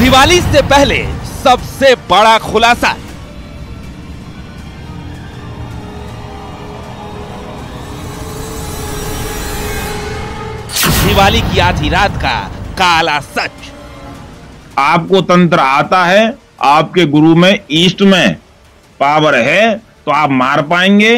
दिवाली से पहले सबसे बड़ा खुलासा। दिवाली की आधी रात का काला सच। आपको तंत्र आता है, आपके गुरु में ईस्ट में पावर है, तो आप मार पाएंगे,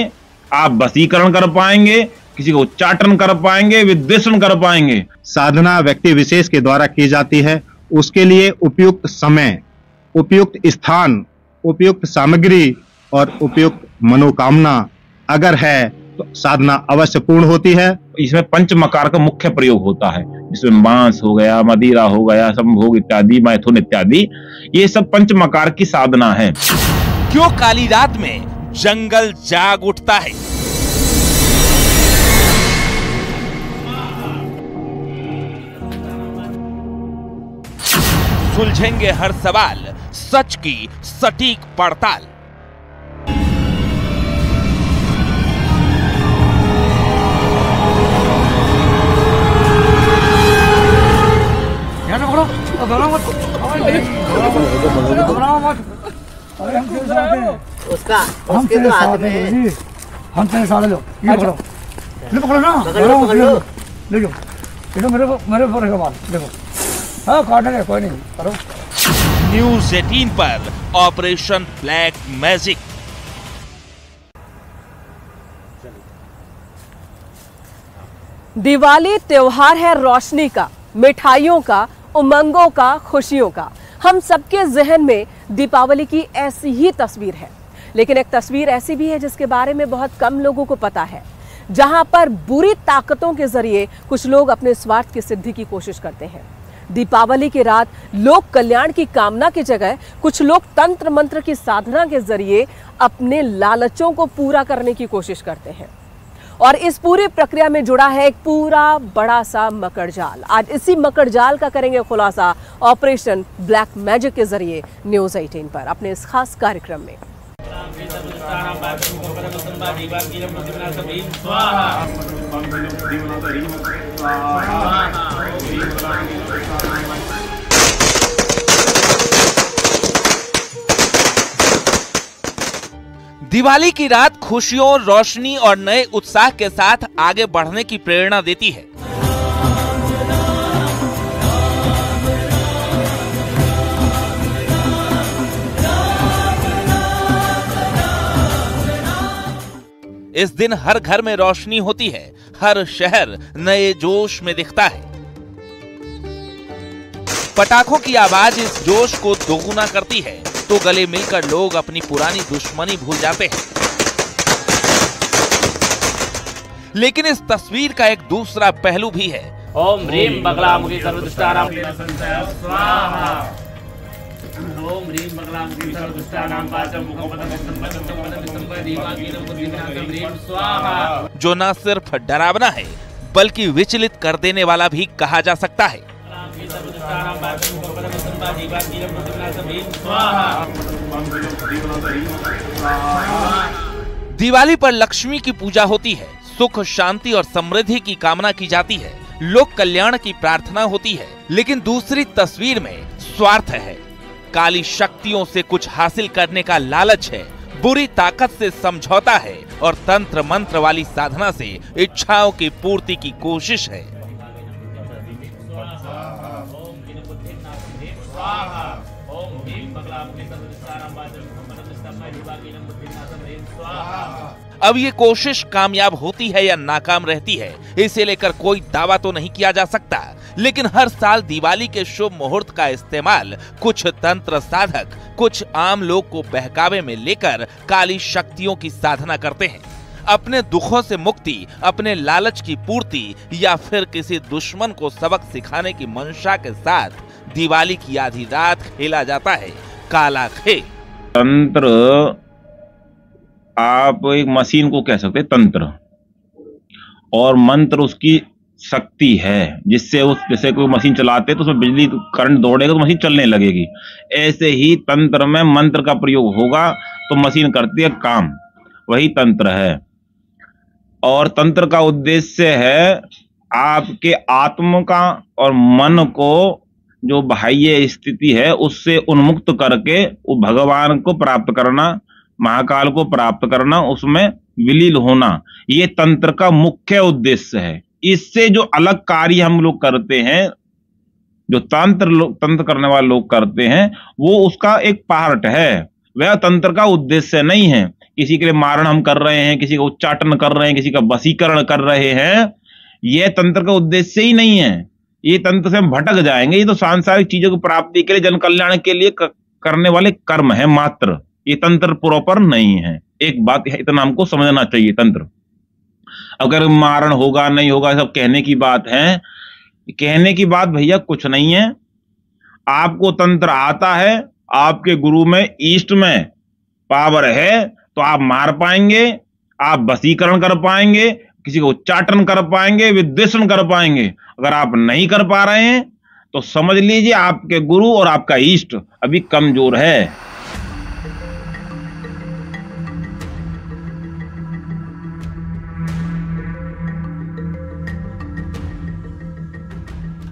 आप वशीकरण कर पाएंगे, किसी को उच्चाटन कर पाएंगे, विद्वेषण कर पाएंगे। साधना व्यक्ति विशेष के द्वारा की जाती है। उसके लिए उपयुक्त समय, उपयुक्त स्थान, उपयुक्त सामग्री और उपयुक्त मनोकामना अगर है तो साधना अवश्य पूर्ण होती है। इसमें पंचमकार का मुख्य प्रयोग होता है, जिसमें मांस हो गया, मदिरा हो गया, संभोग इत्यादि, मैथुन इत्यादि, ये सब पंचमकार की साधना है। क्यों काली रात में जंगल जाग उठता है? सुलझेंगे हर सवाल, सच की सटीक पड़ताल। हम तेरे साथ लो, ये पकड़ो, ले पकड़ो ना, ले जाओ, ये तो मेरे पर है बाल, देखो, हाँ काटने का कोई नहीं, करो। न्यूज़ 18 पर ऑपरेशन ब्लैक मैजिक। दिवाली त्योहार है रोशनी का, मिठाइयों का, उमंगों का, खुशियों का। हम सबके जहन में दीपावली की ऐसी ही तस्वीर है, लेकिन एक तस्वीर ऐसी भी है जिसके बारे में बहुत कम लोगों को पता है, जहां पर बुरी ताकतों के जरिए कुछ लोग अपने स्वार्थ की सिद्धि की कोशिश करते हैं। दीपावली की रात लोक कल्याण की कामना की जगह कुछ लोग तंत्र मंत्र की साधना के जरिए अपने लालचों को पूरा करने की कोशिश करते हैं, और इस पूरी प्रक्रिया में जुड़ा है एक पूरा बड़ा सा मकड़जाल। आज इसी मकड़जाल का करेंगे खुलासा ऑपरेशन ब्लैक मैजिक के जरिए न्यूज़ 18 पर अपने इस खास कार्यक्रम में। दिवाली की रात खुशियों, रोशनी और नए उत्साह के साथ आगे बढ़ने की प्रेरणा देती है। इस दिन हर घर में रोशनी होती है, हर शहर नए जोश में दिखता है। पटाखों की आवाज इस जोश को दोगुना करती है, तो गले मिलकर लोग अपनी पुरानी दुश्मनी भूल जाते हैं। लेकिन इस तस्वीर का एक दूसरा पहलू भी है। ओम ह्रीम बगलामुखी सर्वदुष्टानां स्वाहा। ओम ह्रीम बगलामुखी सर्वदुष्टानां वाचं मुखपदं स्वाहा। जो न सिर्फ डरावना है बल्कि विचलित कर देने वाला भी कहा जा सकता है। दिवाली पर लक्ष्मी की पूजा होती है, सुख, शांति और समृद्धि की कामना की जाती है, लोक कल्याण की प्रार्थना होती है। लेकिन दूसरी तस्वीर में स्वार्थ है, काली शक्तियों से कुछ हासिल करने का लालच है, बुरी ताकत से समझौता है और तंत्र मंत्र वाली साधना से इच्छाओं की पूर्ति की कोशिश है। अब ये कोशिश कामयाब होती है या नाकाम रहती है, इसे लेकर कोई दावा तो नहीं किया जा सकता। लेकिन हर साल दिवाली के शुभ मुहूर्त का इस्तेमाल कुछ तंत्र साधक कुछ आम लोग को बहकावे में लेकर काली शक्तियों की साधना करते हैं। अपने दुखों से मुक्ति, अपने लालच की पूर्ति या फिर किसी दुश्मन को सबक सिखाने की मंशा के साथ दिवाली की आधी रात खेला जाता है काला खेल। तंत्र आप एक मशीन को कह सकते हैं तंत्र, और मंत्र उसकी शक्ति है, जिससे उस जैसे कोई मशीन चलाते तो उसमें बिजली करंट दौड़ेगा तो मशीन चलने लगेगी। ऐसे ही तंत्र में मंत्र का प्रयोग होगा तो मशीन करती है काम, वही तंत्र है। और तंत्र का उद्देश्य है आपके आत्म का और मन को जो बाह्य स्थिति है उससे उन्मुक्त करके वो भगवान को प्राप्त करना, महाकाल को प्राप्त करना, उसमें विलीन होना, ये तंत्र का मुख्य उद्देश्य है। इससे जो अलग कार्य हम लोग करते हैं, जो तंत्र करने वाले लोग करते हैं, वो उसका एक पार्ट है, वह तंत्र का उद्देश्य नहीं है। किसी के लिए मारण हम कर रहे हैं, किसी का उच्चाटन कर रहे हैं, किसी का वशीकरण कर रहे हैं, यह तंत्र का उद्देश्य ही नहीं है। ये तंत्र से हम भटक जाएंगे। ये तो सांसारिक चीजों की प्राप्ति के लिए, जन कल्याण के लिए करने वाले कर्म है मात्र, ये तंत्र प्रॉपर नहीं है। एक बात इतना हमको समझना चाहिए। तंत्र अगर मारण होगा नहीं होगा सब कहने की बात है, कहने की बात भैया कुछ नहीं है। आपको तंत्र आता है, आपके गुरु में, ईष्ट में पावर है, तो आप मार पाएंगे, आप वशीकरण कर पाएंगे, किसी को उच्चाटन कर पाएंगे, विद्वेषण कर पाएंगे। अगर आप नहीं कर पा रहे हैं तो समझ लीजिए आपके गुरु और आपका ईष्ट अभी कमजोर है।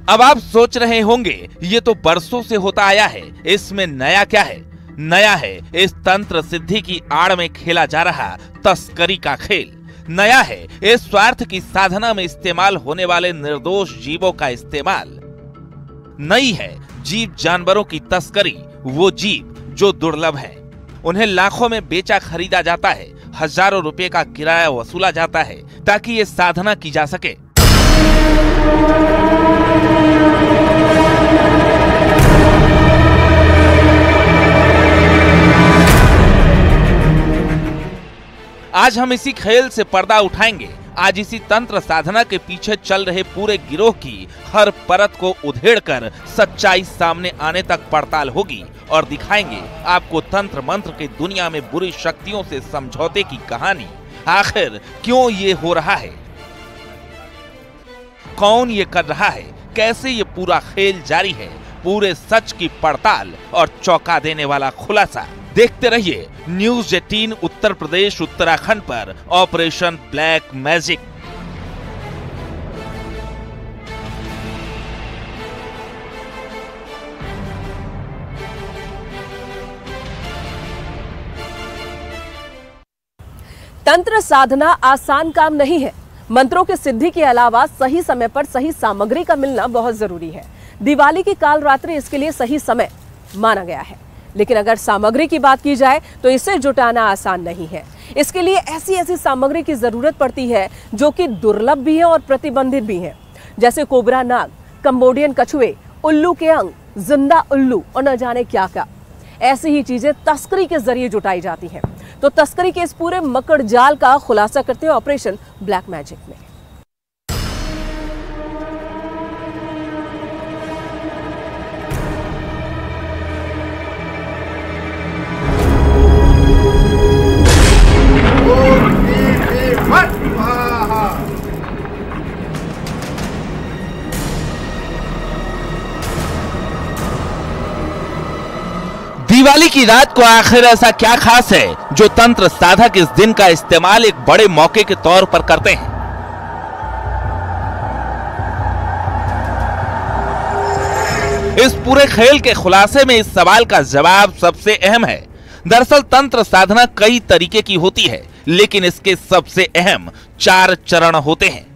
अब आप सोच रहे होंगे ये तो बरसों से होता आया है, इसमें नया क्या है? नया है इस तंत्र सिद्धि की आड़ में खेला जा रहा तस्करी का खेल। नया है इस स्वार्थ की साधना में इस्तेमाल होने वाले निर्दोष जीवों का इस्तेमाल। नई है जीव जानवरों की तस्करी, वो जीव जो दुर्लभ है। उन्हें लाखों में बेचा खरीदा जाता है, हजारों रुपए का किराया वसूला जाता है ताकि ये साधना की जा सके। आज हम इसी खेल से पर्दा उठाएंगे। आज इसी तंत्र साधना के पीछे चल रहे पूरे गिरोह की हर परत को उधेड़कर सच्चाई सामने आने तक पड़ताल होगी और दिखाएंगे आपको तंत्र मंत्र की दुनिया में बुरी शक्तियों से समझौते की कहानी। आखिर क्यों ये हो रहा है, कौन ये कर रहा है, कैसे ये पूरा खेल जारी है, पूरे सच की पड़ताल और चौंका देने वाला खुलासा। देखते रहिए न्यूज़ 18 उत्तर प्रदेश उत्तराखंड पर ऑपरेशन ब्लैक मैजिक। तंत्र साधना आसान काम नहीं है। मंत्रों की सिद्धि के अलावा सही समय पर सही सामग्री का मिलना बहुत जरूरी है। दिवाली की काल रात्रि इसके लिए सही समय माना गया है, लेकिन अगर सामग्री की बात की जाए तो इसे जुटाना आसान नहीं है। इसके लिए ऐसी ऐसी सामग्री की जरूरत पड़ती है जो कि दुर्लभ भी है और प्रतिबंधित भी है, जैसे कोबरा नाग, कंबोडियन कछुए, उल्लू के अंग, जिंदा उल्लू और न जाने क्या क्या। ऐसी ही चीजें तस्करी के जरिए जुटाई जाती हैं। तो तस्करी के इस पूरे मकड़ जाल का खुलासा करते हैं ऑपरेशन ब्लैक मैजिक में। दिवाली की रात को आखिर ऐसा क्या खास है जो तंत्र साधक इस दिन का इस्तेमाल एक बड़े मौके के तौर पर करते हैं? इस पूरे खेल के खुलासे में इस सवाल का जवाब सबसे अहम है। दरअसल तंत्र साधना कई तरीके की होती है, लेकिन इसके सबसे अहम 4 चरण होते हैं।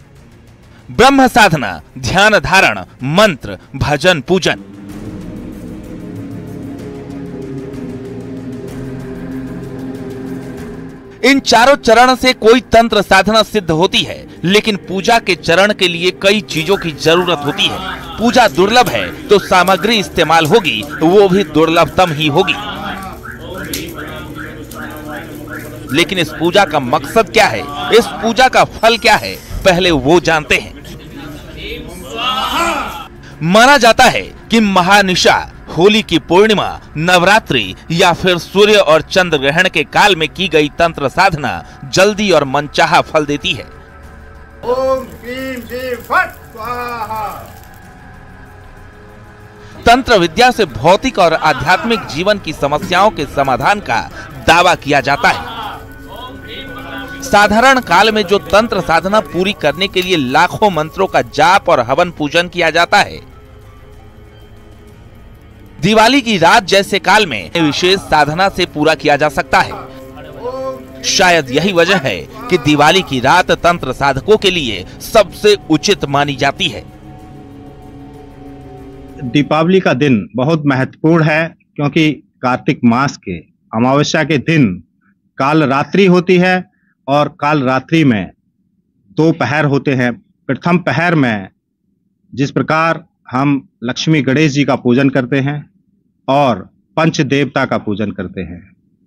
ब्रह्म साधना, ध्यान धारण, मंत्र, भजन, पूजन। इन चारों चरण से कोई तंत्र साधना सिद्ध होती है, लेकिन पूजा के चरण के लिए कई चीजों की जरूरत होती है। पूजा दुर्लभ है तो सामग्री इस्तेमाल होगी, वो भी दुर्लभतम ही होगी। लेकिन इस पूजा का मकसद क्या है, इस पूजा का फल क्या है, पहले वो जानते हैं। माना जाता है कि महानिशा, होली की पूर्णिमा, नवरात्रि या फिर सूर्य और चंद्र ग्रहण के काल में की गई तंत्र साधना जल्दी और मनचाहा फल देती है। ओम क्लीं क्लीं फट स्वाहा। तंत्र विद्या से भौतिक और आध्यात्मिक जीवन की समस्याओं के समाधान का दावा किया जाता है। साधारण काल में जो तंत्र साधना पूरी करने के लिए लाखों मंत्रों का जाप और हवन पूजन किया जाता है, दिवाली की रात जैसे काल में विशेष साधना से पूरा किया जा सकता है। शायद यही वजह है कि दिवाली की रात तंत्र साधकों के लिए सबसे उचित मानी जाती है। दीपावली का दिन बहुत महत्वपूर्ण है क्योंकि कार्तिक मास के अमावस्या के दिन काल रात्रि होती है और काल रात्रि में 2 पहर होते हैं। प्रथम पहर में जिस प्रकार हम लक्ष्मी गणेश जी का पूजन करते हैं और पंच देवता का पूजन करते हैं,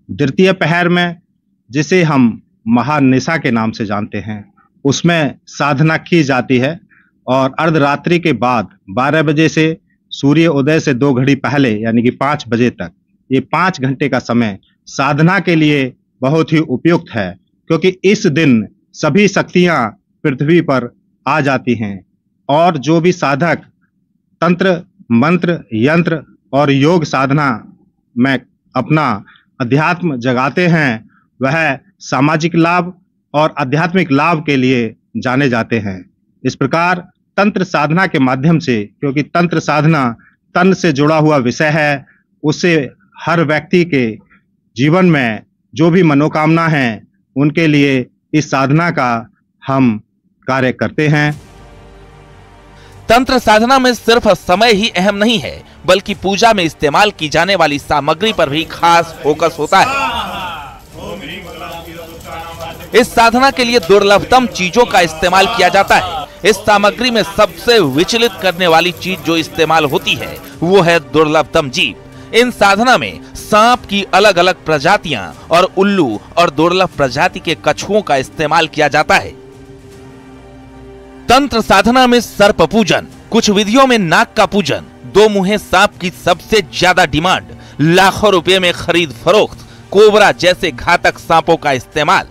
द्वितीय पहर में जिसे हम महानिशा के नाम से जानते हैं, उसमें साधना की जाती है और अर्धरात्रि के बाद 12 बजे से सूर्य उदय से 2 घड़ी पहले यानी कि 5 बजे तक, ये 5 घंटे का समय साधना के लिए बहुत ही उपयुक्त है क्योंकि इस दिन सभी शक्तियां पृथ्वी पर आ जाती हैं और जो भी साधक तंत्र, मंत्र, यंत्र और योग साधना में अपना अध्यात्म जगाते हैं, वह सामाजिक लाभ और आध्यात्मिक लाभ के लिए जाने जाते हैं। इस प्रकार तंत्र साधना के माध्यम से, क्योंकि तंत्र साधना तन से जुड़ा हुआ विषय है, उससे हर व्यक्ति के जीवन में जो भी मनोकामना है उनके लिए इस साधना का हम कार्य करते हैं। तंत्र साधना में सिर्फ समय ही अहम नहीं है, बल्कि पूजा में इस्तेमाल की जाने वाली सामग्री पर भी खास फोकस होता है। इस साधना के लिए दुर्लभतम चीजों का इस्तेमाल किया जाता है। इस सामग्री में सबसे विचलित करने वाली चीज जो इस्तेमाल होती है वो है दुर्लभतम जीव। इन साधना में सांप की अलग अलग प्रजातियां और उल्लू और दुर्लभ प्रजाति के कछुओं का इस्तेमाल किया जाता है। तंत्र साधना में सर्प पूजन, कुछ विधियों में नाग का पूजन, 2 मुंहे सांप की सबसे ज्यादा डिमांड, लाखों रुपए में खरीद फरोख्त, कोबरा जैसे घातक सांपों का इस्तेमाल।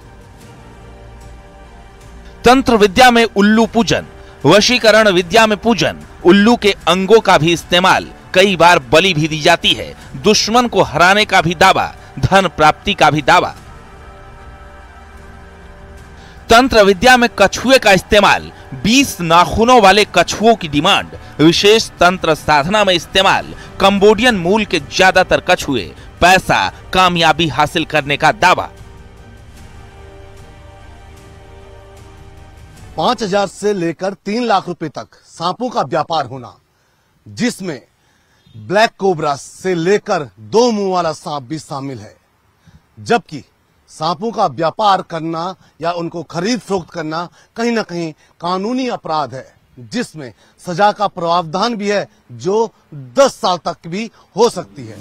तंत्र विद्या में उल्लू पूजन, वशीकरण विद्या में पूजन, उल्लू के अंगों का भी इस्तेमाल, कई बार बलि भी दी जाती है, दुश्मन को हराने का भी दावा, धन प्राप्ति का भी दावा। तंत्र विद्या में कछुए का इस्तेमाल, 20 नाखूनों वाले कछुओं की डिमांड, विशेष तंत्र साधना में इस्तेमाल, कंबोडियन मूल के ज्यादातर कछुए, पैसा, कामयाबी हासिल करने का दावा। 5,000 से लेकर 3 लाख रुपए तक सांपों का व्यापार होना, जिसमें ब्लैक कोबरा से लेकर 2 मुंह वाला सांप भी शामिल है। जबकि सांपों का व्यापार करना या उनको खरीद फरोख्त करना कहीं ना कहीं कानूनी अपराध है, जिसमें सजा का प्रावधान भी है जो 10 साल तक भी हो सकती है।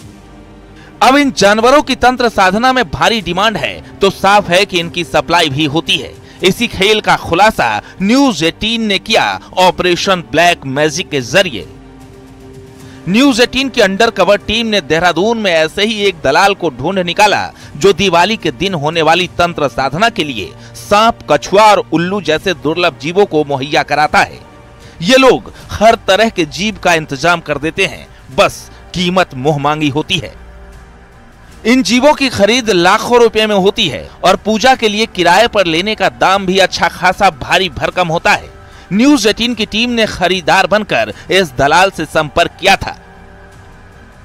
अब इन जानवरों की तंत्र साधना में भारी डिमांड है तो साफ है कि इनकी सप्लाई भी होती है। इसी खेल का खुलासा न्यूज 18 ने किया ऑपरेशन ब्लैक मैजिक के जरिए। न्यूज 18 की अंडर कवर टीम ने देहरादून में ऐसे ही एक दलाल को ढूंढ निकाला जो दिवाली के दिन होने वाली तंत्र साधना के लिए सांप, कछुआ और उल्लू जैसे दुर्लभ जीवों को मुहैया कराता है। ये लोग हर तरह के जीव का इंतजाम कर देते हैं, बस कीमत मुंह मांगी होती है। इन जीवों की खरीद लाखों रुपए में होती है और पूजा के लिए किराए पर लेने का दाम भी अच्छा खासा भारी भरकम होता है। न्यूज 18 की टीम ने खरीदार बनकर इस दलाल से संपर्क किया था।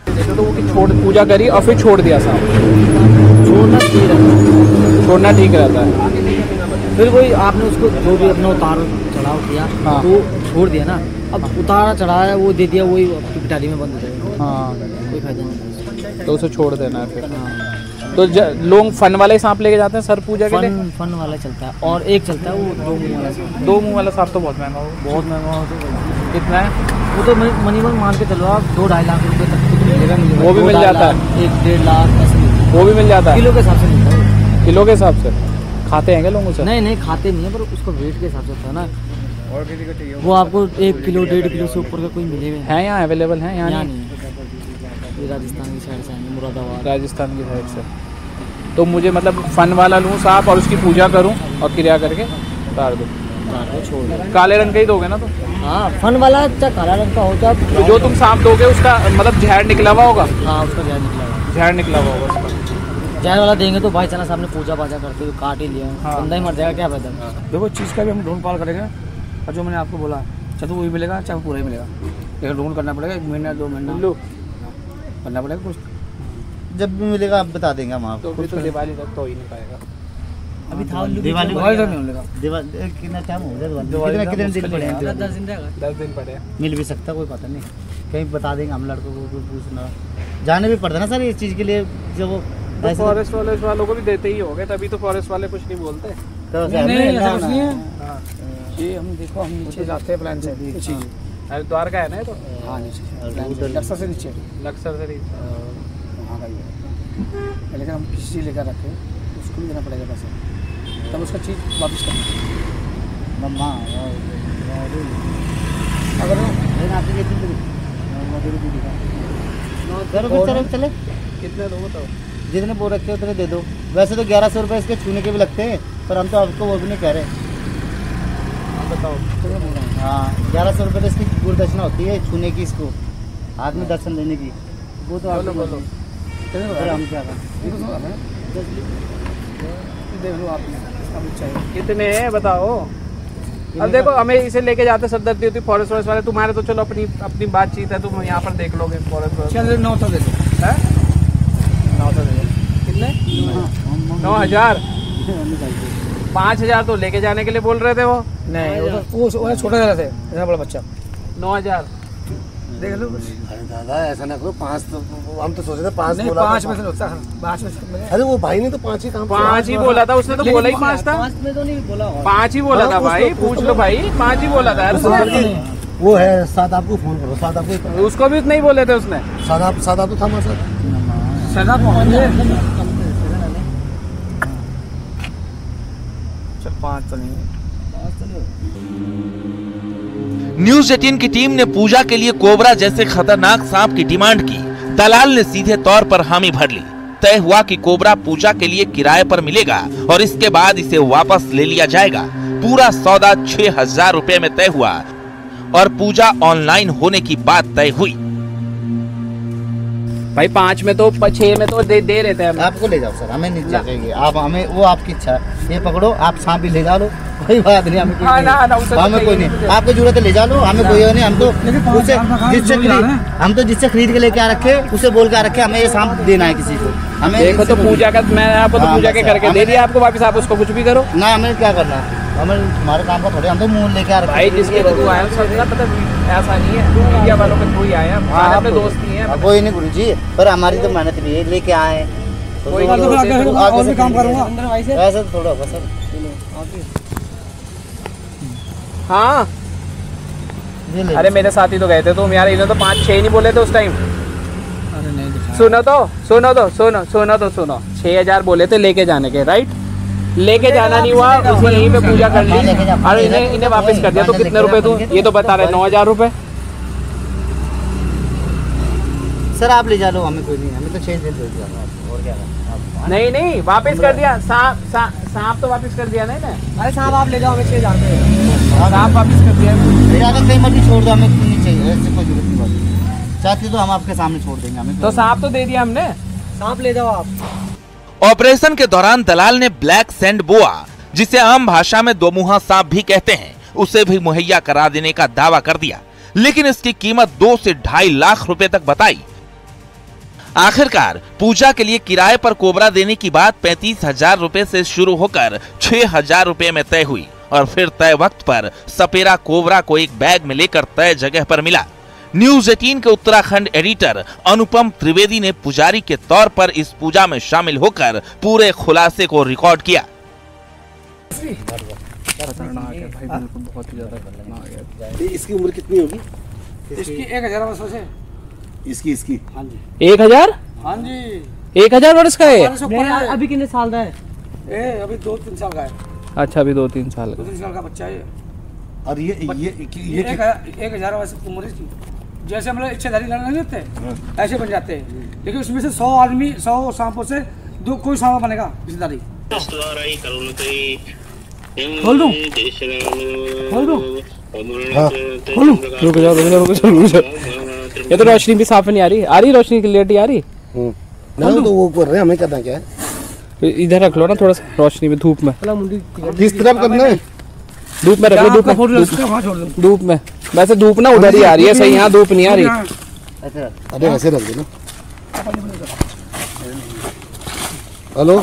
तो वो पूजा करी और फिर छोड़ दिया सांप। छोड़ना ठीक रहता है। फिर वही आपने उसको जो भी अपना उतार चढ़ाव किया, हाँ, तो छोड़ दिया ना। अब उतारा चढ़ाया वो दे दिया, वही पिटारी में बंद हो जाएगा। हाँ, कोई फायदा नहीं, तो उसे छोड़ देना है फिर। हाँ। तो लोग फन वाले सांप लेके जाते हैं सर पूजा के लिए। फन वाला चलता है और एक चलता है वो 2 मुंह वाला सांप। 2 मुंह वाला सांप तो बहुत महंगा हो, बहुत महंगा हो। तो कितना है वो? तो मिनिमम मान के चलो आप 2-2.5 लाख रुपए तक मिलेगा। वो भी मिल जाता है, 1-1.5 लाख ऐसे वो भी मिल जाता है। किलो के हिसाब से मिलता है। किलो के हिसाब से खाते हैं क्या लोग उसे? नहीं खाते नहीं है, पर उसको वेट के हिसाब से होता है ना। और किसी को चाहिए वो आपको 1 किलो 1.5 किलो से ऊपर का कोई मिलेगा है यहाँ अवेलेबल है? यहाँ नहीं, राजस्थान की साइड से, मुरादाबाद राजस्थान की साइड से। तो मुझे मतलब फन वाला लूँ सांप और उसकी पूजा करूँ और क्रिया करके उतार दूँ, छोड़। काले रंग का ही दोगे ना? तो हाँ, फन वाला चाहे काला रंग का होता। तो जो तुम सांप दोगे उसका मतलब जहर निकला हुआ होगा? हाँ, उसका जहर निकला हुआ। जहर निकला हुआ होगा उसका। जहर वाला देंगे तो भाई चाना साहब ने पूजा पाजा करते हुए काट ही लिया, बंदा ही मर जाएगा, क्या फायदा। देखो चीज़ का भी हम ढूंढ पाल करेंगे और जो मैंने आपको बोला चाहे तो वही मिलेगा चाहे पूरा ही मिलेगा, लेकिन ढूंढ करना पड़ेगा 1 महीना 2 महीना। करना पड़ेगा कुछ। जब भी मिलेगा आप बता देंगे हम आपको। तो फिर तो दिवाली तक तो हो ही नहीं पाएगा। अभी था दिवाली तक नहीं मिलेगा। दिवाली कितना टाइम हो गया? कितने दिन पड़े हैं? 10 दिन पड़े हैं। मिल भी सकता, कोई पता नहीं, कहीं बता देंगे हम लड़कों को पूछना। जाने भी पड़ता ना सर इस चीज़ के लिए, जब वो तो फॉरेस्ट वालों को भी देते ही होंगे, तभी तो फॉरेस्ट वाले कुछ नहीं बोलते। तो ये हम देखो, हम नीचे जाते हैं प्लान से। हरिद्वार का है ना ये तो? हाँ नीचे लक्सर से नीचे, लक्सर से वहाँ का ही है। लेकिन हम किसी चीज़ लेकर रखे उसको भी देना पड़ेगा पैसे, तब उसका चीज़ वापस करना। अगर चले कितने दो बताओ? जितने बोल रखे उतने दे दो। वैसे तो 1100 रुपये इसके छूने के भी लगते हैं, पर हम तो आपको वो भी नहीं कह रहे। बताओ। हाँ 1100 रुपये तो इसकी गुरदक्षिणा होती है छूने की, इसको हाथ में दर्शन देने की। वो तो आपको बोलो हम क्या करें? देख लो आप, कितने हैं बताओ। अब देखो हमें इसे लेके जाते सरदर्दी होती फॉरेस्ट वाले, तुम्हारे तो चलो अपनी बातचीत है, तुम यहाँ पर देख लोगे फॉरेस्ट। चल 900 दे दो। 900 दे दो। कितने? 9000। 5000 तो लेके जाने के लिए बोल रहे थे वो। नहीं वो छोटा जरा थे, इतना बड़ा बच्चा। 9000 देख लो। अरे दादा ऐसा ना करो, 5 तो हम तो सोच रहे थे 5 बोला। 5 में से होता है, 5 में से। अरे वो भाई ने तो 5 ही काम 5 ही बोला था उसने, तो बोला ही 5 था। 5 में तो नहीं बोला, 5 ही बोला था भाई, पूछ लो भाई, 5 ही बोला था। वो है साथ, आपको फोन करो साथ, आपको उसको भी उतना ही बोले थे उसने। सादा तो था हमारे साथ। सदा चल 5 तो नहीं। न्यूज 18 की टीम ने पूजा के लिए कोबरा जैसे खतरनाक सांप की डिमांड की। दलाल ने सीधे तौर पर हामी भर ली। तय हुआ कि कोबरा पूजा के लिए किराए पर मिलेगा और इसके बाद इसे वापस ले लिया जाएगा। पूरा सौदा 6000 रुपए में तय हुआ और पूजा ऑनलाइन होने की बात तय हुई। भाई 5 में तो 6 में तो दे रहे थे हम। आपको ले जाओ सर, हमें नहीं चाहिए। आप हमें, वो आपकी इच्छा है। ये पकड़ो, आप सांप भी ले जा लो, कोई बात नहीं। हमें कोई हमें कोई नहीं, आपको जरूरत है ले जा लो, हमें कोई नहीं। हम तो जिससे खरीद के लेके आ रखे, उसे बोल के आ रखे हमें ये सांप देना है किसी को। हमें देखो तो पूजा का, मैं आपको तो पूजा के करके दे दिया आपको वापस, आप उसको कुछ भी करो ना। हमें क्या करना है, हमें हमारे काम का थोड़े, हम तो मुंह लेके आ रखे। भाई जिसके थ्रू आया पता ऐसा नहीं है, मीडिया वालों के थ्रू ही आए हैं, अपने दोस्त नहीं है। कोई नहीं गुरु जी, पर हमारी तो मेहनत भी है, लेके आए। कोई आगे काम करूँगा ऐसा थोड़ा होगा सर। हाँ अरे मेरे साथी तो गए थे तुम यार, इन्होंने तो 5-6 नहीं बोले थे उस टाइम। अरे नहीं सुनो 6000 बोले थे लेके जाने के, राइट? लेके जाना नहीं हुआ, उसे यहीं पे पूजा कर ली और इन्हें वापस कर दिया। तो कितने रुपए दूं? ये तो बता रहे 9000 रुपए। सर आप ले जा लो, हमें कोई नहीं, हमें तो 6 दिन दे दिया और क्या। नहीं वापस कर दिया। सांप तो वापस कर दिया नहीं ना? अरे साहब आप ले जाओ, हमें 6000 सांप वापस कर दिया। ले जाकर कहीं मर्जी छोड़ दो, हमें नहीं चाहिए, ऐसे कोई जरूरत नहीं पड़ती। चाहती तो हम आपके सामने छोड़ देंगे। हमें तो सांप तो दे दिया हमने, सांप ले जाओ आप। ऑपरेशन के दौरान दलाल ने ब्लैक सैंड बोआ, जिसे आम भाषा में दोमुहा सांप भी कहते हैं, उसे भी मुहैया करा देने का दावा कर दिया, लेकिन इसकी कीमत 2 से 2.5 लाख रुपए तक बताई। आखिरकार पूजा के लिए किराए पर कोबरा देने की बात 35,000 रुपए से शुरू होकर 6,000 रुपए में तय हुई और फिर तय वक्त पर सपेरा कोबरा को एक बैग में लेकर तय जगह पर मिला। न्यूज 18 के उत्तराखंड एडिटर अनुपम त्रिवेदी ने पुजारी के तौर पर इस पूजा में शामिल होकर पूरे खुलासे को रिकॉर्ड किया। इसकी उम्र कितनी होगी? इसकी 1000 वर्ष है। इसकी हाँ जी 1000? हाँ जी 1000 वर्ष का है। अभी कितने साल का है? अभी 2-3 साल का है। अच्छा अभी 2-3 साल का। 2-3 साल का बच्चा है। और ये 1000 वर्ष उम्र इसकी। जैसे हम लोग इच्छाधारी लड़ने नहीं होते ऐसे बन जाते हैं, लेकिन उसमें से 100 आदमी 100 सांपों से कोई सांप बनेगा इच्छाधारी। खोल दूं? रुक जाओ। ये तो रोशनी भी साफ नहीं आ रही रोशनी क्लियरिटी आ रही। ना तो वो कर रहे हैं, हमें करना क्या है? इधर रख लो ना थोड़ा सा रोशनी में, धूप में। किस तरफ करना है? धूप में रख लो, धूप में। वैसे धूप ना उधर ही आ रही है, सही यहाँ धूप नहीं आ रही। अरे ऐसे रख देना। हेलो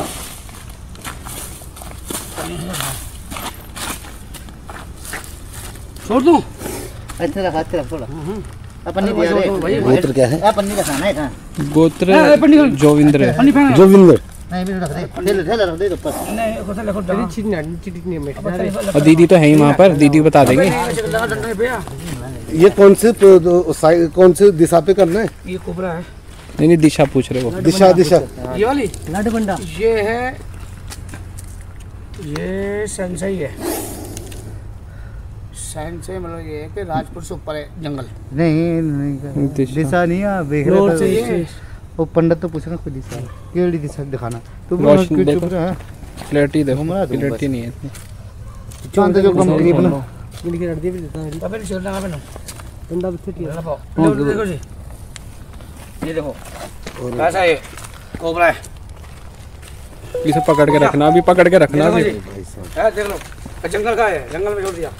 छोड़ दूं? गोत्र क्या है? गोत्र जोविंद्र है। जोविंद्र। और दीदी तो है ही वहाँ पर, दीदी बता देंगे। ये कौन से दिशा पे करना है? ये कोबरा है। नहीं दिशा पूछ रहे हो। दिशा ये वाली लाडबंडा ये है, ये सेंसई है। सेंसई मतलब ये है कि राजपुर से ऊपर है जंगल। नहीं दिशा नहीं है। वो पंडित तो पूछना खुद दिशा केड़ी दिशा दिखाना तो क्लैरिटी देखो, क्लैरिटी नहीं है इतनी। चांद जो कम करीब ना इनकी रख दी भी देता है। तब छोड़ लगा बनो पंडा बिछे देखो जी, ये देखो कैसा है कोबरा है। इसे पकड़ के रखना, अभी पकड़ के रखना। देख लो जंगल का है, जंगल में छोड़ दिया।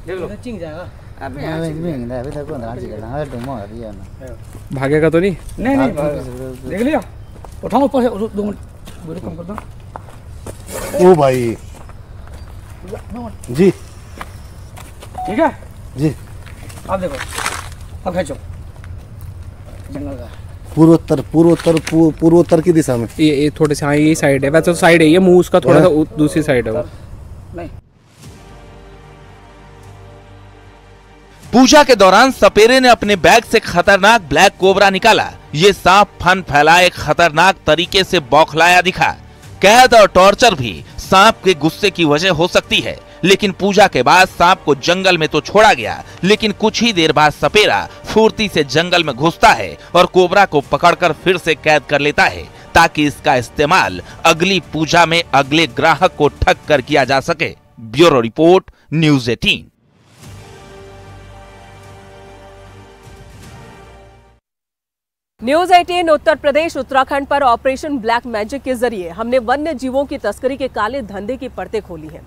देख लो चिंग जाएगा। भागेगा तो नहीं? नहीं देख लिया। उठाओ ऊपर से 2 मिनट कम कर दो। ओ भाई जी ठीक है जी। आप देखो अब खींचो जंगल का पूर्वोत्तर की दिशा में। ये थोड़े से, हाँ ये साइड है, वैसे तो साइड है ये, मुंह उसका थोड़ा सा दूसरी साइड है वो। नहीं पूजा के दौरान सपेरे ने अपने बैग से खतरनाक ब्लैक कोबरा निकाला। ये सांप फन फैलाए खतरनाक तरीके से बौखलाया दिखा। कैद और टॉर्चर भी सांप के गुस्से की वजह हो सकती है, लेकिन पूजा के बाद सांप को जंगल में तो छोड़ा गया, लेकिन कुछ ही देर बाद सपेरा फुर्ती से जंगल में घुसता है और कोबरा को पकड़कर फिर से कैद कर लेता है, ताकि इसका इस्तेमाल अगली पूजा में अगले ग्राहक को ठग कर किया जा सके। Bureau report, news 18। News 18 Uttar Pradesh Uttarakhand पर ऑपरेशन ब्लैक मैजिक के जरिए हमने वन्य जीवों की तस्करी के काले धंधे की परतें खोली हैं।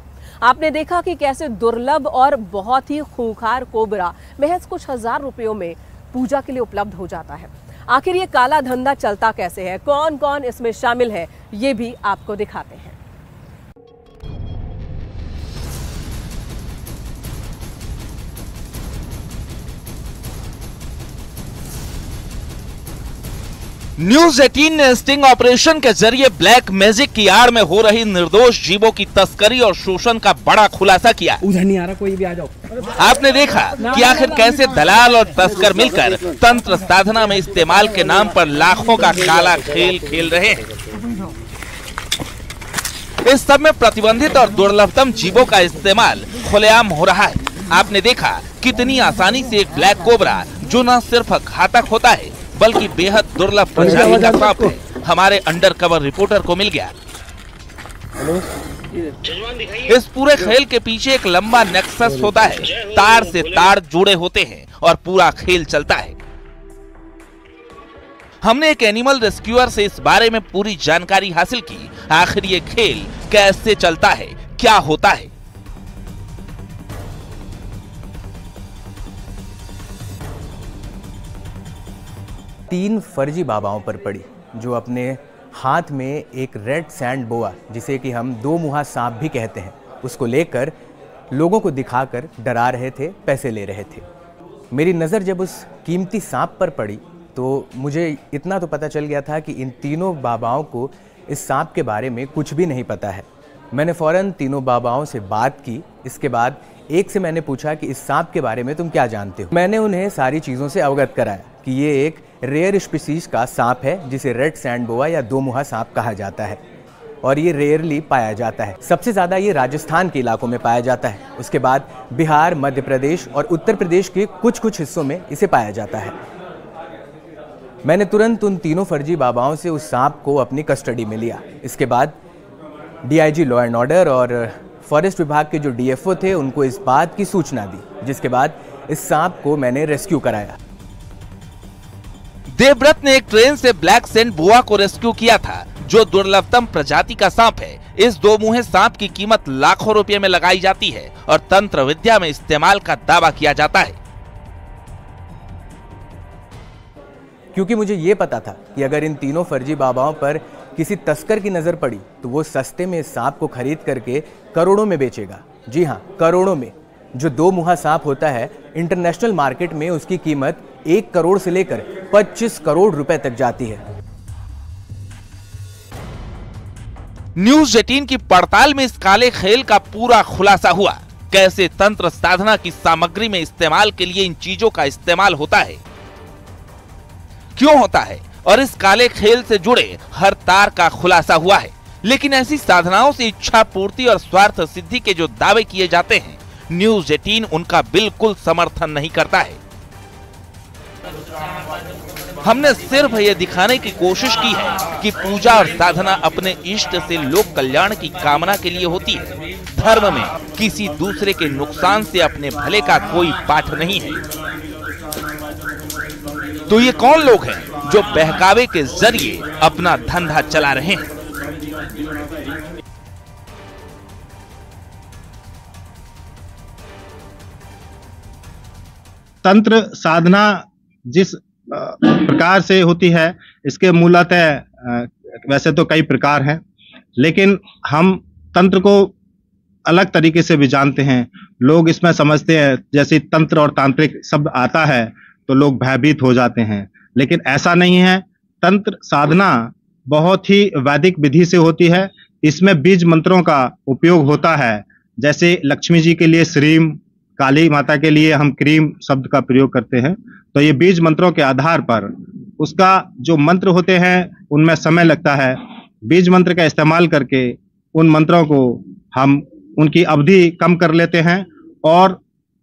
आपने देखा कि कैसे दुर्लभ और बहुत ही खूंखार कोबरा महज कुछ हजार रुपयों में पूजा के लिए उपलब्ध हो जाता है। आखिर ये काला धंधा चलता कैसे है, कौन कौन इसमें शामिल है, ये भी आपको दिखाते हैं। न्यूज़ 18 ने स्टिंग ऑपरेशन के जरिए ब्लैक मैजिक की आड़ में हो रही निर्दोष जीवों की तस्करी और शोषण का बड़ा खुलासा किया। उधर नहीं आ रहा, कोई भी आ जाओ। आपने देखा कि आखिर कैसे दलाल और तस्कर मिलकर तंत्र साधना में इस्तेमाल के नाम पर लाखों का काला खेल खेल रहे हैं। इस सब में प्रतिबंधित और दुर्लभतम जीवों का इस्तेमाल खुलेआम हो रहा है। आपने देखा कितनी आसानी से एक ब्लैक कोबरा, जो न सिर्फ घातक होता है बल्कि बेहद दुर्लभ प्रजाति का सांप है, हमारे अंडरकवर रिपोर्टर को मिल गया। इस पूरे खेल के पीछे एक लंबा नेक्सस होता है, तार से तार जुड़े होते हैं और पूरा खेल चलता है। हमने एक एनिमल रेस्क्यूअर से इस बारे में पूरी जानकारी हासिल की। आखिर ये खेल कैसे चलता है, क्या होता है। तीन फर्जी बाबाओं पर पड़ी, जो अपने हाथ में एक रेड सैंड बोआ, जिसे कि हम 2 मुहा सांप भी कहते हैं, उसको लेकर लोगों को दिखाकर डरा रहे थे, पैसे ले रहे थे। मेरी नज़र जब उस कीमती सांप पर पड़ी तो मुझे इतना तो पता चल गया था कि इन तीनों बाबाओं को इस सांप के बारे में कुछ भी नहीं पता है। मैंने फ़ौरन तीनों बाबाओं से बात की। इसके बाद एक से मैंने पूछा कि इस सांप के बारे में तुम क्या जानते हो। मैंने उन्हें सारी चीज़ों से अवगत कराया कि ये एक रेयर स्पीसीज का सांप है, जिसे रेड सैंड बोआ या 2 मुहा सांप कहा जाता है, और ये रेयरली पाया जाता है। सबसे ज़्यादा ये राजस्थान के इलाकों में पाया जाता है। उसके बाद बिहार, मध्य प्रदेश और उत्तर प्रदेश के कुछ हिस्सों में इसे पाया जाता है। मैंने तुरंत उन तीनों फर्जी बाबाओं से उस सांप को अपनी कस्टडी में लिया। इसके बाद DIG लॉ एंड ऑर्डर और फॉरेस्ट विभाग के जो DFO थे, उनको इस बात की सूचना दी, जिसके बाद इस सांप को मैंने रेस्क्यू कराया। देवव्रत ने एक ट्रेन से ब्लैक सैंड बोआ को रेस्क्यू किया था, जो दुर्लभतम प्रजाति का सांप है। इस 2 मुहे सांप की कीमत लाखों रुपए में लगाई जाती है और तंत्र विद्या में इस्तेमाल का दावा किया जाता है। क्योंकि मुझे ये पता था कि अगर इन तीनों फर्जी बाबाओं पर किसी तस्कर की नज़र पड़ी तो वो सस्ते में इस सांप को खरीद करके करोड़ों में बेचेगा। जी हाँ, करोड़ों में। जो 2 मुहा सांप होता है, इंटरनेशनल मार्केट में उसकी कीमत 1 करोड़ से लेकर 25 करोड़ रुपए तक जाती है। न्यूज़ 18 की पड़ताल में इस काले खेल का पूरा खुलासा हुआ। कैसे तंत्र साधना की सामग्री में इस्तेमाल के लिए इन चीजों का इस्तेमाल होता है, क्यों होता है, और इस काले खेल से जुड़े हर तार का खुलासा हुआ है। लेकिन ऐसी साधनाओं से इच्छा पूर्ति और स्वार्थ सिद्धि के जो दावे किए जाते हैं, न्यूज़ 18 उनका बिल्कुल समर्थन नहीं करता है। हमने सिर्फ ये दिखाने की कोशिश की है कि पूजा और साधना अपने इष्ट से लोक कल्याण की कामना के लिए होती है। धर्म में किसी दूसरे के नुकसान से अपने भले का कोई पाठ नहीं है। तो ये कौन लोग हैं जो बहकावे के जरिए अपना धंधा चला रहे हैं? तंत्र साधना जिस प्रकार से होती है, इसके मूलतः वैसे तो कई प्रकार हैं, लेकिन हम तंत्र को अलग तरीके से भी जानते हैं। लोग इसमें समझते हैं, जैसे तंत्र और तांत्रिक शब्द आता है तो लोग भयभीत हो जाते हैं, लेकिन ऐसा नहीं है। तंत्र साधना बहुत ही वैदिक विधि से होती है। इसमें बीज मंत्रों का उपयोग होता है। जैसे लक्ष्मी जी के लिए श्रीम, काली माता के लिए हम क्रीम शब्द का प्रयोग करते हैं। तो ये बीज मंत्रों के आधार पर उसका जो मंत्र होते हैं उनमें समय लगता है। बीज मंत्र का इस्तेमाल करके उन मंत्रों को हम उनकी अवधि कम कर लेते हैं। और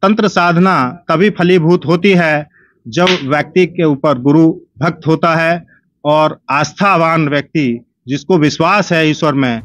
तंत्र साधना तभी फलीभूत होती है जब व्यक्ति के ऊपर गुरु भक्त होता है और आस्थावान व्यक्ति, जिसको विश्वास है ईश्वर में,